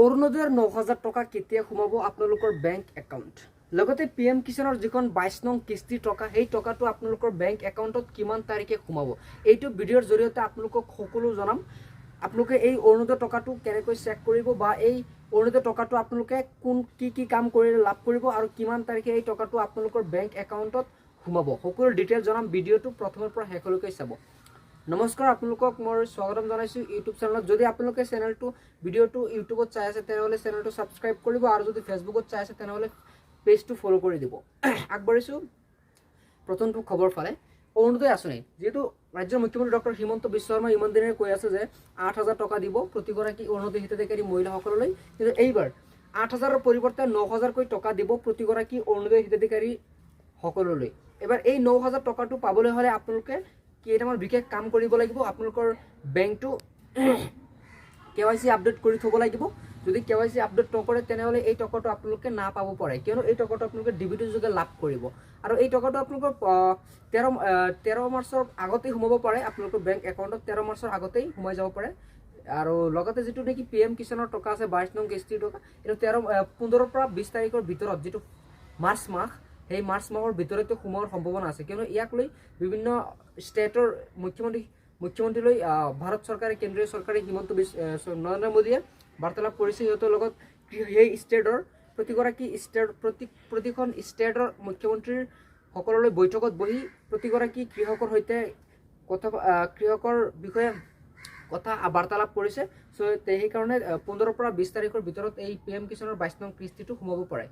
অৰুণোদয়ৰ ৯,০০০ টকা কেতিয়া সোমাব আপোনালোকৰ বেংক একাউণ্ট? লগতে PM কিষাণৰ যিখন 22 নং কিস্তিৰ টকা, সেই টকাটো আপোনালোকৰ বেংক একাউণ্টত কিমান তাৰিখে সোমাব? এইটো ভিডিঅ'ৰ জৰিয়তে আপোনালোকক সকলো জনাম। আপোনালোকে এই অৰুণোদয় টকাটো কেনেকৈ চেক কৰিব বা এই অৰুণোদয় টকাটো আপোনালোকে কি কাম কৰিলে লাভ কৰিব আৰু কিমান তাৰিখে এই টকাটো আপোনালোকৰ বেংক একাউণ্টত সোমাব, সকলো ডিটেইল জনাম। ভিডিঅ'টো প্ৰথমৰ পৰা শেষলৈকে চাব। নমস্কাৰ, আপোনালোকক মই স্বাগতম জনাইছোঁ ইউটিউব চেনেলত। যদি আপোনালোকে ভিডিঅ'টো ইউটিউবত চাই আছে তেনেহ'লে চেনেলটো ছাবস্ক্ৰাইব কৰিব আৰু যদি ফেচবুকত চাই আছে তেনেহ'লে পেজটো ফ'ল' কৰি দিব। আগবাঢ়িছোঁ প্ৰথমটো খবৰ ফালে। অৰুণোদয় আঁচনি, যিহেতু ৰাজ্যৰ মুখ্যমন্ত্ৰী ডক্টৰ হিমন্ত বিশ্ব শৰ্মাই ইমান দিনে কৈ আছে যে 8,000 টকা দিব প্ৰতিগৰাকী অৰুণোদয় হিতাধিকাৰী মহিলাসকললৈ, কিন্তু এইবাৰ 8,000ৰ পৰিৱৰ্তে 9,000কৈ টকা দিব প্ৰতিগৰাকী অৰুণোদয় হিতাধিকাৰী সকললৈ। এবাৰ এই 9,000 টকাটো পাবলৈ হ'লে আপোনালোকে কেইটামান বিশেষ কাম কৰিব লাগিব। আপোনালোকৰ বেংকটো KYC আপডেট কৰি থ'ব লাগিব। যদি KYC আপডেট নকৰে তেনেহ'লে এই টকাটো আপোনালোকে নাপাব পাৰে, কিয়নো এই টকাটো আপোনালোকে ডিবিটিৰ যোগে লাভ কৰিব আৰু এই টকাটো আপোনালোকৰ 13 মাৰ্চৰ আগতেই সোমাব পাৰে। আপোনালোকৰ বেংক একাউণ্টত 13 মাৰ্চৰ আগতেই সোমাই যাব পাৰে। আৰু লগতে যিটো নেকি PM কিষাণৰ টকা আছে 22 নং কিস্তিৰ টকা, এইটো 15 পৰা 20 তাৰিখৰ ভিতৰত, যিটো মাৰ্চ মাহ, সেই মাৰ্চ মাহৰ ভিতৰতে সোমোৱাৰ সম্ভাৱনা আছে, কিয়নো ইয়াক লৈ বিভিন্ন ষ্টেটৰ মুখ্যমন্ত্ৰীলৈ ভাৰত চৰকাৰে, কেন্দ্ৰীয় চৰকাৰে নৰেন্দ্ৰ মোদীয়ে বাৰ্তালাপ কৰিছে সিহঁতৰ লগত। সেই ষ্টেটৰ প্ৰতিখন ষ্টেটৰ মুখ্যমন্ত্ৰীৰ সকললৈ বৈঠকত বহি প্ৰতিগৰাকী কৃষকৰ সৈতে কৃষকৰ বিষয়ে বাৰ্তালাপ কৰিছে। চ' সেইকাৰণে 15 পৰা 20 তাৰিখৰ ভিতৰত এই PM কিষাণৰ 22 নং কিস্তিটো সোমাব পাৰে।